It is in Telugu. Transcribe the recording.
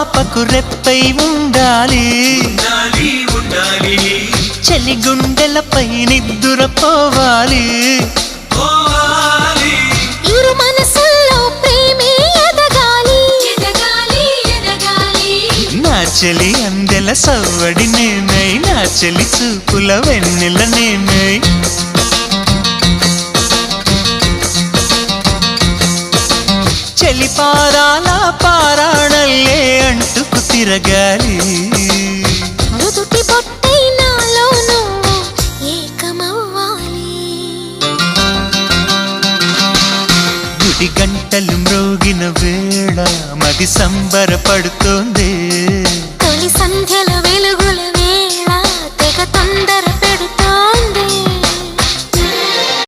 పాపకు రెప్పై ఉండాలి చలి గుండెలపై నిద్దురపోవాలి ఇరు మనసుల్లో ప్రేమే ఎదగాలి నా చెలి అందెల సవ్వడి నేనై నా చెలి చూపుల వెన్నెల నేనై చెలి పారాల పారాణల్లే అంటుకు తిరగాలి నుదుటి బొట్టై నాలో నువ్వు ఏకమవ్వాలి గుడి గంటలు మ్రోగిన వేళ మది సంబరపడుతోంది తొలి సంధ్యల వెలుగు